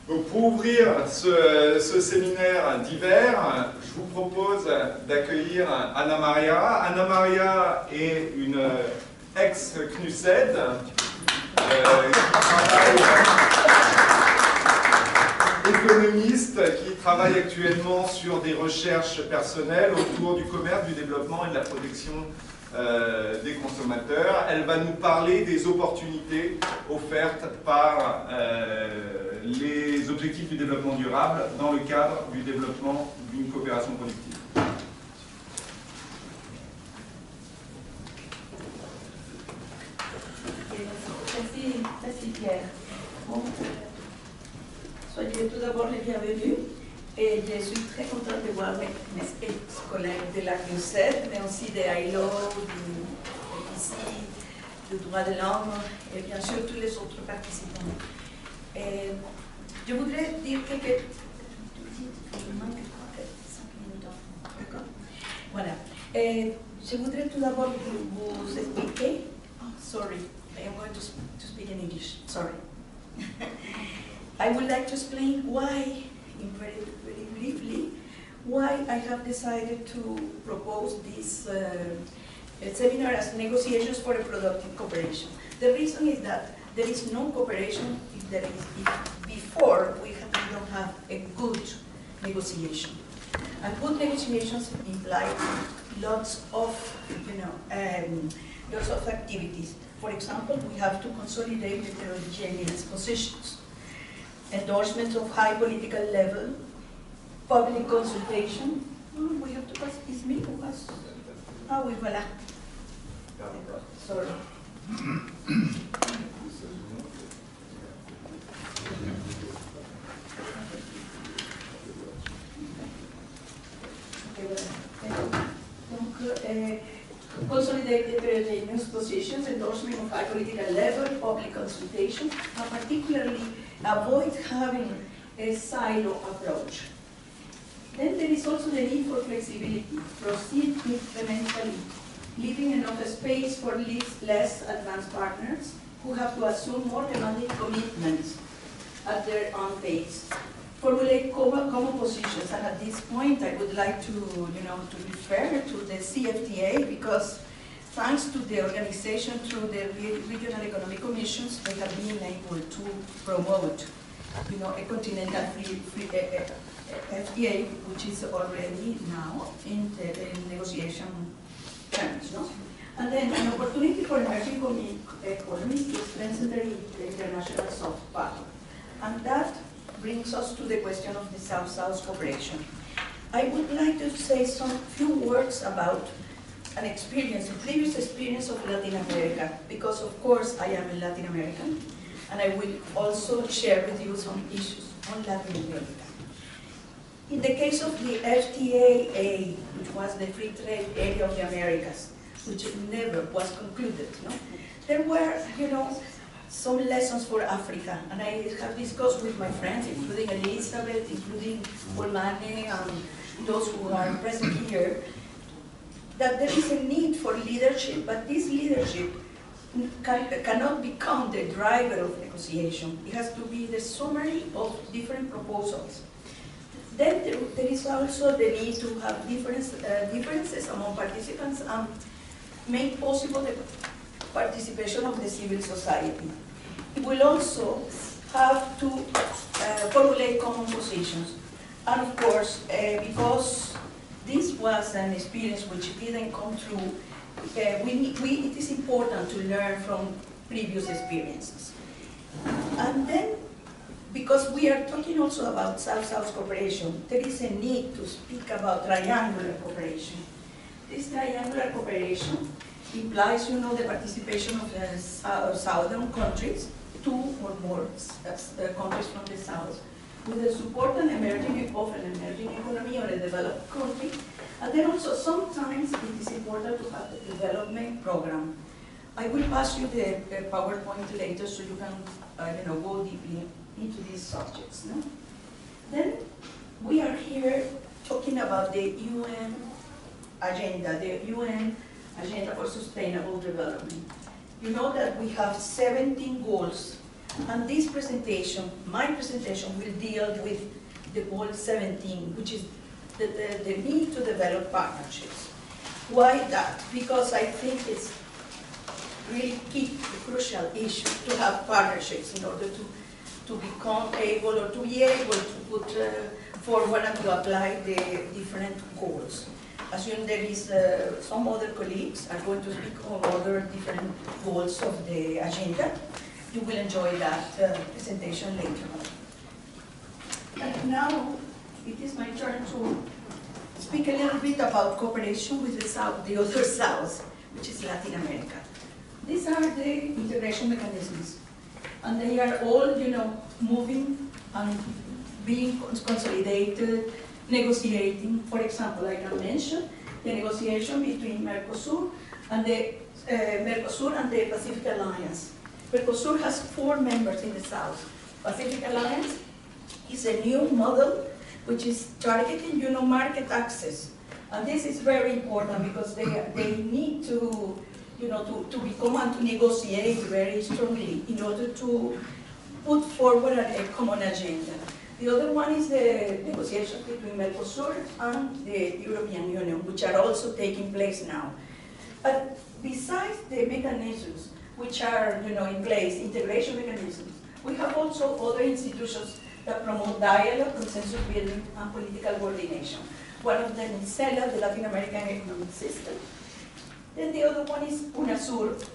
Donc pour ouvrir ce séminaire d'hiver, je vous propose d'accueillir Anna Maria. Anna Maria est une ex-CNUSED économiste qui travaille actuellement sur des recherches personnelles autour du commerce, du développement et de la protection des consommateurs. Elle va nous parler des opportunités offertes par les objectifs du développement durable dans le cadre du développement d'une coopération productive. Merci Pierre. Bon, soyez tout d'abord les bienvenus et je suis très contente de voir mes ex-collègues de la CNUSED, mais aussi de ILO, ici, du droit de l'homme et bien sûr tous les autres participants. Je voudrais dire quelques... Voilà. Je voudrais tout d'abord vous expliquer... Oh, sorry. I am going to speak in English. Sorry. I would like to explain why, very briefly, why I have decided to propose this seminar as negotiations for a productive cooperation. The reason is that there is no cooperation if before we don't have a good negotiation. And good negotiations imply lots of, lots of activities. For example, we have to consolidate heterogeneous positions, endorsements of high political level, public consultation. Oh, we have to pass. Is me who has? Ah, oui, voilà. Sorry. Consolidate heterogeneous positions, endorsement of high political level, public consultation, and particularly avoid having a silo approach. Then there is also the need for flexibility, proceed incrementally, leaving enough space for less advanced partners who have to assume more demanding commitments at their own pace. Formulate common positions, and at this point I would like to, to refer to the CFTA, because thanks to the organization through the regional economic commissions, we have been able to promote, a continental free FTA, which is already now in the negotiation terms, no? And then an opportunity for emerging economies to strengthen their international soft power, and that brings us to the question of the South-South cooperation. I would like to say some few words about an experience, a previous experience of Latin America, because of course I am a Latin American, and I will also share with you some issues on Latin America. In the case of the FTA, which was the free trade area of the Americas, which never was concluded, there were, some lessons for Africa, and I have discussed with my friends, including Elizabeth, including Olmane, and those who are present here, that there is a need for leadership, but this leadership cannot become the driver of negotiation. It has to be the summary of different proposals. Then there is also the need to have differences among participants and make possible the participation of the civil society. It will also have to formulate common positions. And of course, because this was an experience which didn't come through, it is important to learn from previous experiences. And then, because we are talking also about South-South cooperation, there is a need to speak about triangular cooperation. This triangular cooperation implies, the participation of southern countries, 2 or more countries from the south, with the support of an emerging economy or a developed country. And then also sometimes it is important to have a development program. I will pass you the PowerPoint later so you can go deeply into these subjects. No? Then we are here talking about the UN agenda, the UN Agenda for Sustainable Development. You know that we have 17 goals, And this presentation, my presentation, will deal with the goal 17, which is the need to develop partnerships. Why that? Because I think it's really key, a crucial issue to have partnerships in order to become able or to be able to put forward and to apply the different goals. Assume there is some other colleagues are going to speak on other different goals of the agenda. You will enjoy that presentation later on. And now it is my turn to speak a little bit about cooperation with the South, the other South, which is Latin America. These are the integration mechanisms, and they are all, moving and being consolidated, negotiating. For example, I can mention the negotiation between Mercosur and the Pacific Alliance. Mercosur has 4 members in the South. Pacific Alliance is a new model which is targeting, market access. And this is very important because they need to, to become and to negotiate very strongly in order to put forward a common agenda. The other one is the negotiations between Mercosur and the European Union, which are also taking place now. But besides the mechanisms which are, in place, integration mechanisms, we have also other institutions that promote dialogue, consensus building, and political coordination. One of them is CELAC, the Latin American Economic System. Then the other one is UNASUR.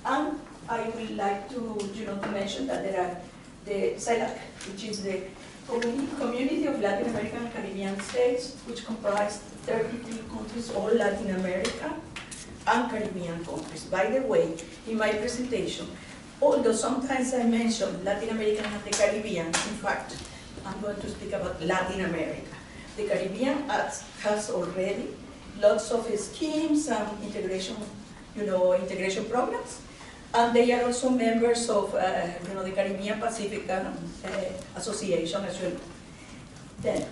And I would like to, to mention that there are the CELAC, which is the Community of Latin American and Caribbean States, which comprise 33 countries, all Latin America and Caribbean countries. By the way, in my presentation, although sometimes I mention Latin American and the Caribbean, in fact, I'm going to speak about Latin America. The Caribbean has already lots of schemes and integration, integration programs, and they are also members of, the Caribbean Pacific Association as well. Then,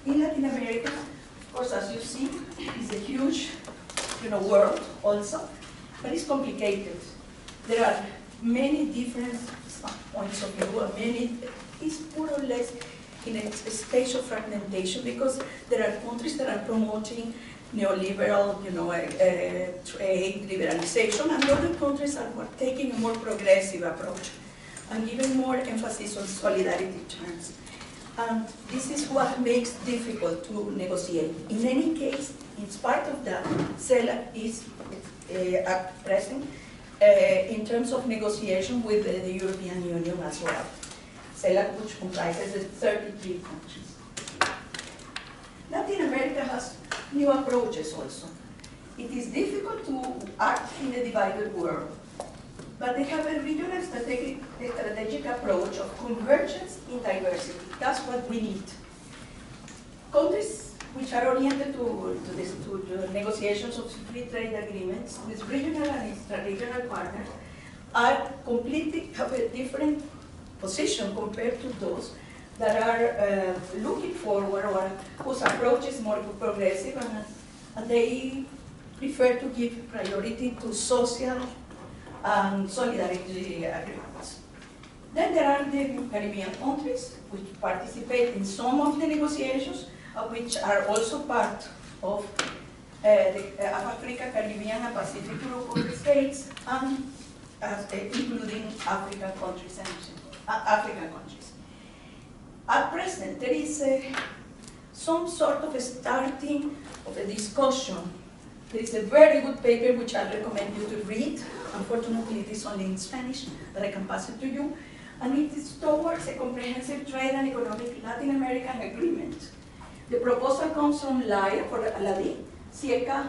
in Latin America, of course, as you see, it's a huge, world also, but it's complicated. There are many different points of view, and it's more or less in a stage of fragmentation because there are countries that are promoting neoliberal, trade liberalization, and other countries are taking a more progressive approach and giving more emphasis on solidarity terms. And this is what makes it difficult to negotiate. In any case, in spite of that, CELAC is at present in terms of negotiation with the European Union as well. CELAC, which comprises 33 countries. Latin America has new approaches also. It is difficult to act in a divided world, but they have a regional strategic approach of convergence in diversity. That's what we need. Countries which are oriented to the negotiations of free trade agreements with regional and intra-regional partners are completely have a different position compared to those that are looking forward or whose approach is more progressive, and they prefer to give priority to social and solidarity agreements. Then there are the Caribbean countries which participate in some of the negotiations, which are also part of the Africa, Caribbean, and Pacific group of states, and including African countries and African countries. At present, there is some sort of a starting of a discussion. There is a very good paper which I recommend you to read. Unfortunately, it is only in Spanish, but I can pass it to you. And it is towards a comprehensive trade and economic Latin American agreement. The proposal comes from LAIA for LADI, CIECA,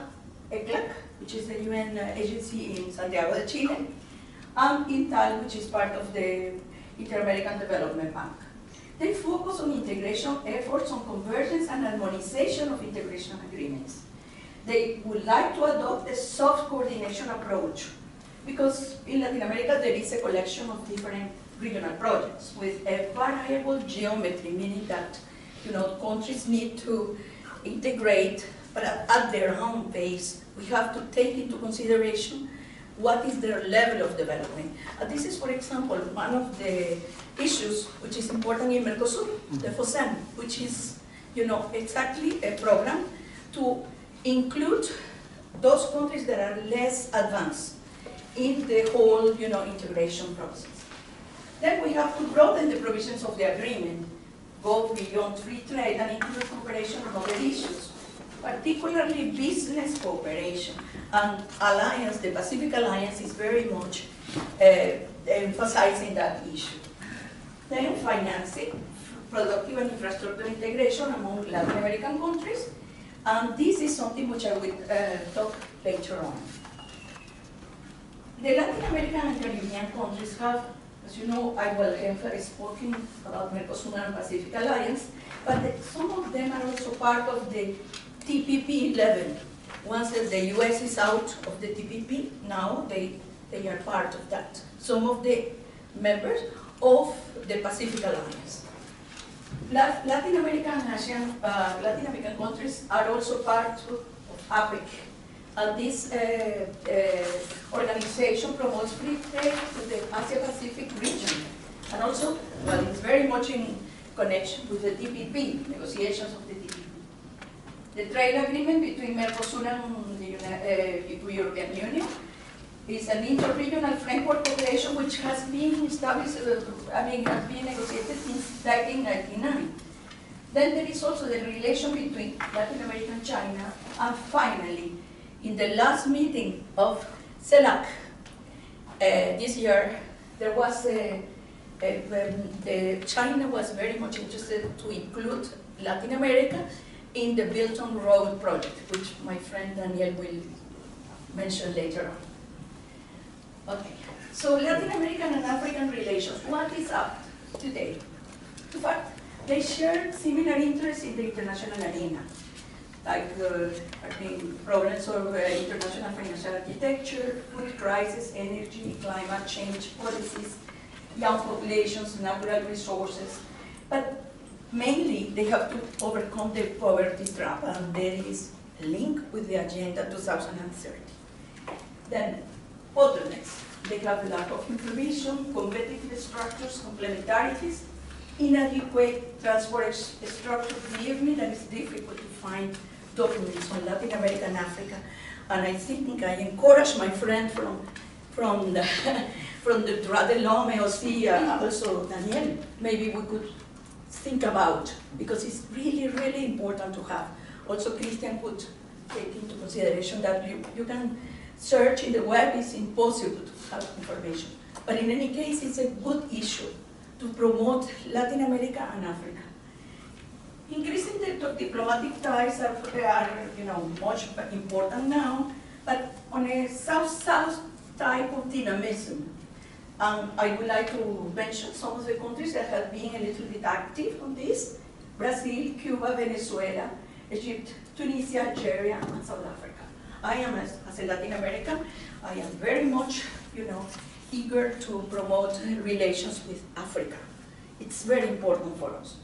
ECLAC, which is the UN agency in Santiago de Chile, and INTAL, which is part of the Inter-American Development Bank. They focus on integration efforts on convergence and harmonization of integration agreements. They would like to adopt a soft coordination approach because in Latin America there is a collection of different regional projects with a variable geometry, meaning that countries need to integrate, but at their own pace. We have to take into consideration what is their level of development. This is, for example, one of the issues which is important in Mercosur, the FOSEM, which is, exactly a program to include those countries that are less advanced in the whole, integration process. Then we have to broaden the provisions of the agreement, go beyond free trade and include cooperation on other issues, particularly business cooperation. And alliance, the Pacific Alliance, is very much emphasizing that issue. Then financing, productive and infrastructure integration among Latin American countries. And this is something which I will talk later on. The Latin American and Caribbean countries have, as you know, I will have spoken about Mercosur and Pacific Alliance, but some of them are also part of the TPP level. Once the US is out of the TPP, now they are part of that. Some of the members of the Pacific Alliance. Latin American and Latin American countries are also part of APEC. And this organization promotes free trade to the Asia-Pacific region. And also, well, it's very much in connection with the TPP, negotiations of the TPP. The trade agreement between Mercosur and the European Union is an interregional framework cooperation which has been established, has been negotiated since 1999. Then there is also the relation between Latin America and China, and finally, in the last meeting of CELAC this year, there was China was very much interested to include Latin America in the Belt and Road project, which my friend Daniel will mention later on. Okay, so Latin American and African relations, what is up today? In fact, they share similar interests in the international arena, like problems of international financial architecture, food crisis, energy, climate change policies, young populations, natural resources. But mainly, they have to overcome the poverty trap, and there is a link with the Agenda 2030. Then, bottlenecks. They have lack of information, competitive structures, complementarities, inadequate transport structure. Believe me, that it's difficult to find documents on Latin America and Africa. And I think I encourage my friend from the Droit de l'Homme, also Daniel, maybe we could think about, because it's really, really important to have. Also, Christian could take into consideration that you can search in the web, it's impossible to have information. But in any case, it's a good issue to promote Latin America and Africa. Increasing the diplomatic ties are much important now, but on a South-South type of dynamism. I would like to mention some of the countries that have been a little bit active on this: Brazil, Cuba, Venezuela, Egypt, Tunisia, Algeria, and South Africa. I am, as a Latin American, I am very much, eager to promote relations with Africa. It's very important for us.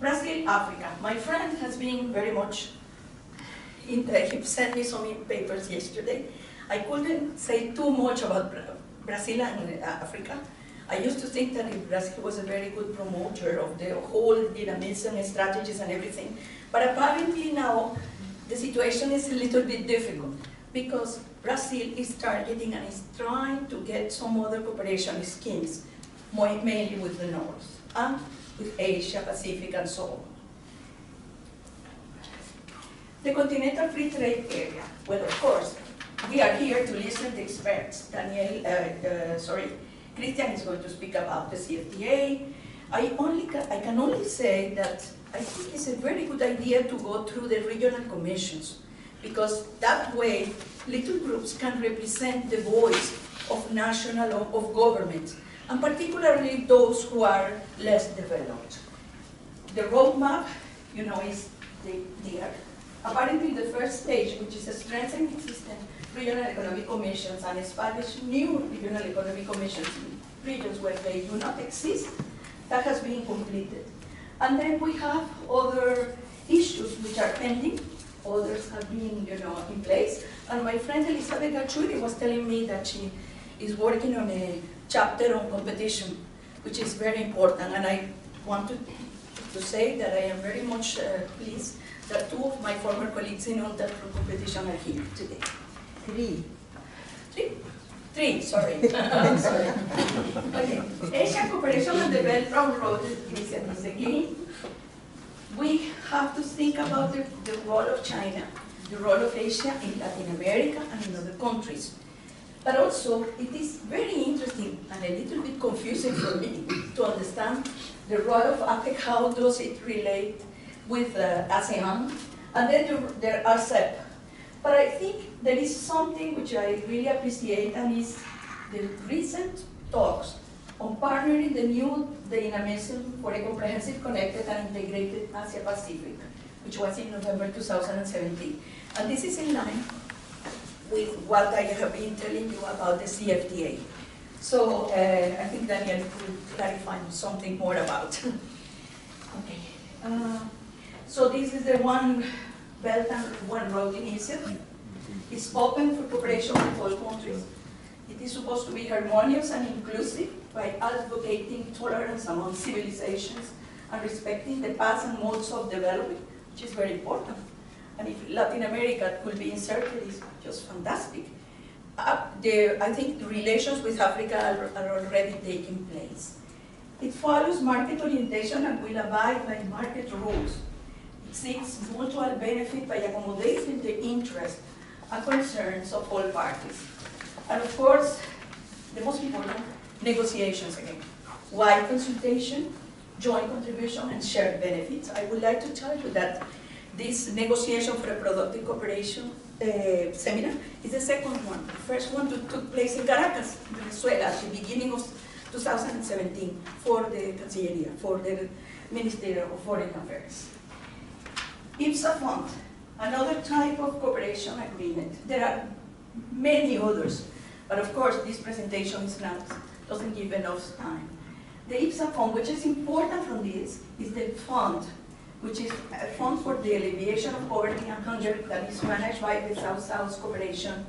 Brazil, Africa. My friend has been very much, he sent me some papers yesterday. I couldn't say too much about Brazil and Africa. I used to think that Brazil was a very good promoter of the whole dynamism, strategies and everything. But apparently now, the situation is a little bit difficult, because Brazil is targeting and is trying to get some other cooperation schemes, mainly with the North, and with Asia, Pacific, and so on. The continental free trade area. Well, of course, we are here to listen to experts. Christian is going to speak about the CFTA. I can only say that I think it's a very good idea to go through the regional commissions, because that way little groups can represent the voice of national, of governments, and particularly those who are less developed. The roadmap, is there. Apparently the first stage, which is a strengthening existing regional economic commissions and establish new regional economic commissions in regions where they do not exist, that has been completed. And then we have other issues which are pending. Others have been, in place. And my friend Elizabeth Gachuri was telling me that she is working on a chapter on competition, which is very important. And I want to say that I am very much pleased that two of my former colleagues in UNTAD from competition are here today. Three, sorry. I'm sorry. Okay. Asian Cooperation and the Belt and Road Initiatives. Again, we have to think about the role of China, the role of Asia in Latin America and in other countries. But also, it is very interesting and a little bit confusing for me to understand the role of APEC, how does it relate with ASEAN, and then there are RCEP. But I think there is something which I really appreciate, and is the recent talks on partnering the new dynamism for a comprehensive, connected, and integrated Asia-Pacific, which was in November 2017. And this is in line with what I have been telling you about the CFTA. So I think Daniel will clarify something more about. Okay. So this is the One Belt and One Road Initiative. It's open for cooperation with all countries. It is supposed to be harmonious and inclusive by advocating tolerance among civilizations and respecting the paths and modes of development, which is very important. And if Latin America could be inserted, it's just fantastic. I think the relations with Africa are already taking place. It follows market orientation and will abide by market rules. It seeks mutual benefit by accommodating the interests and concerns of all parties. And of course, the most important, negotiations again. Wide consultation, joint contribution, and shared benefits. I would like to tell you that this negotiation for a productive cooperation seminar is the second one. The first one took place in Caracas, Venezuela, at the beginning of 2017 for the Cancilleria, for the Ministry of Foreign Affairs. IPSA Fund, another type of cooperation agreement. There are many others, but of course this presentation doesn't give enough time. The IPSA Fund, which is important from this, is the fund, which is a fund for the alleviation of poverty and hunger that is managed by the South-South Cooperation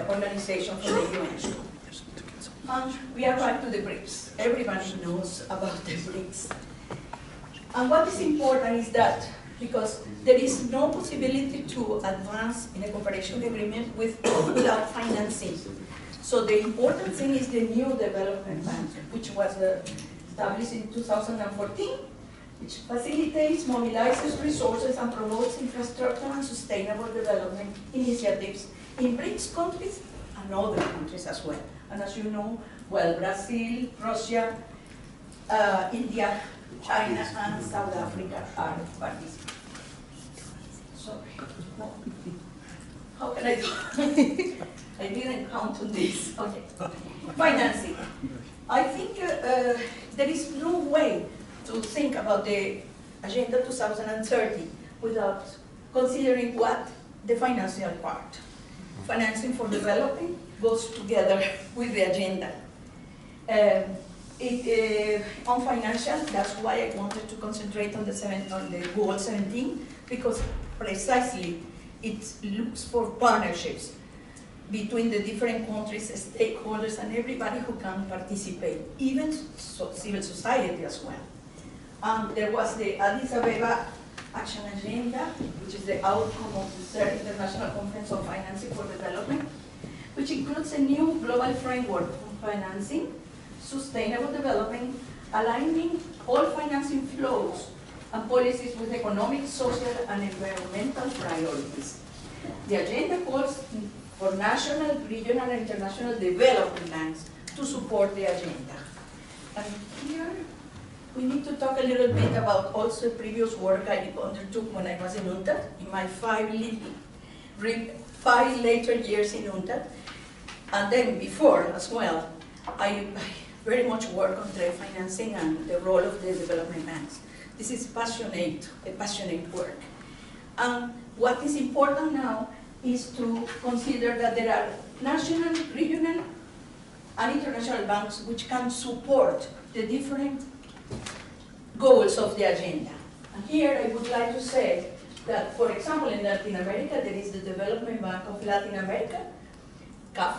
Organization from the UN. And we are back to the BRICS. Everybody knows about the BRICS. And what is important is that, because there is no possibility to advance in a cooperation agreement without financing. So the important thing is the new development bank, which was established in 2014, which facilitates, mobilizes resources, and promotes infrastructure and sustainable development initiatives in BRICS countries and other countries as well. And as you know, well, Brazil, Russia, India, China, and South Africa are participating. Sorry. How can I do? I didn't count on this. Okay. Financing. I think there is no way to think about the Agenda 2030 without considering what the financial part. Financing for developing goes together with the agenda. On financial, that's why I wanted to concentrate on the Goal 17, because precisely it looks for partnerships between the different countries, stakeholders, and everybody who can participate, even civil society as well. There was the Addis Ababa Action Agenda, which is the outcome of the third International Conference on Financing for Development, which includes a new global framework on financing, sustainable development, aligning all financing flows and policies with economic, social, and environmental priorities. The agenda calls for national, regional, and international development banks to support the agenda. And here, we need to talk a little bit about also previous work I undertook when I was in UNTAD, in my 5 later years in UNTAD, and then before as well. I very much work on trade financing and the role of the development banks. This is a passionate work. And what is important now is to consider that there are national, regional, and international banks which can support the different goals of the agenda. And here I would like to say that, for example, in Latin America, there is the Development Bank of Latin America, CAF,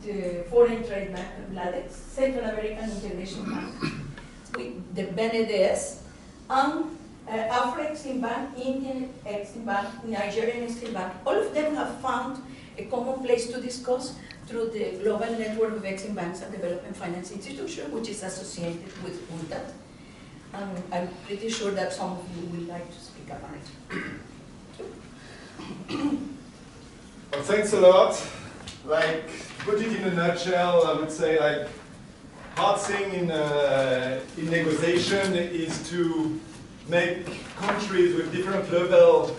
the Foreign Trade Bank of LADEX, Central American Integration Bank, with the BNDES, and Afro-Exim Bank, Indian Exim Bank, Nigerian Exim Bank. All of them have found a common place to discuss through the global network of Exim Banks and Development Finance Institutions, which is associated with UNTAD. And I'm pretty sure that some of you would like to speak about it. Well, thanks a lot. Like, put it in a nutshell, I would say, like, hard thing in negotiation is to make countries with different level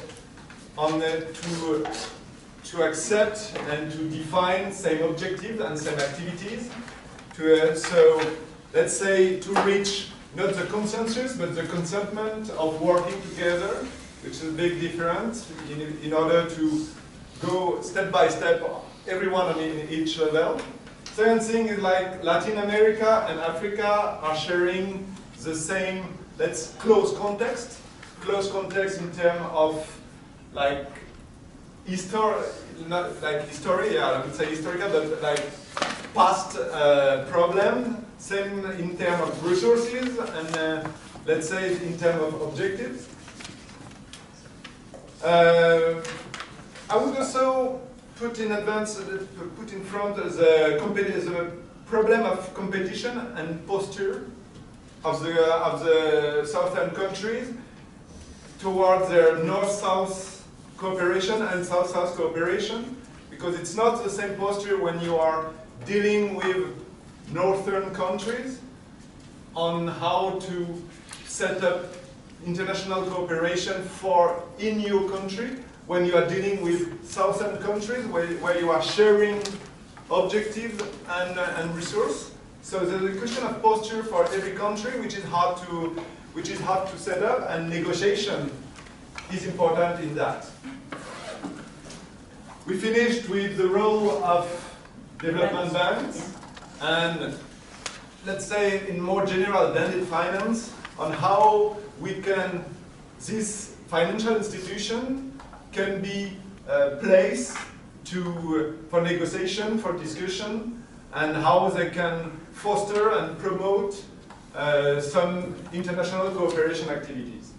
on to accept and to define same objectives and same activities. So let's say to reach not the consensus but the consentment of working together, which is a big difference in order to go step by step, everyone on each level. Second thing is like Latin America and Africa are sharing the same, let's close context in terms of like not like history, yeah, I would say historical, but like past problem, same in terms of resources and let's say in terms of objectives. I would also put in front the problem of competition and posture of the southern countries towards their north-south cooperation and south-south cooperation, because it's not the same posture when you are dealing with northern countries on how to set up international cooperation in your country, when you are dealing with southern countries where you are sharing objectives and resource. So there's a question of posture for every country, which is hard to set up, and negotiation is important in that. We finished with the role of development banks, and let's say in more general blended finance, on how this financial institution can be placed for negotiation, for discussion, and how they can foster and promote some international cooperation activities.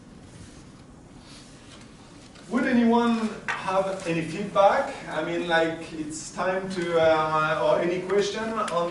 Would anyone have any feedback? I mean, like, it's time to, or any question on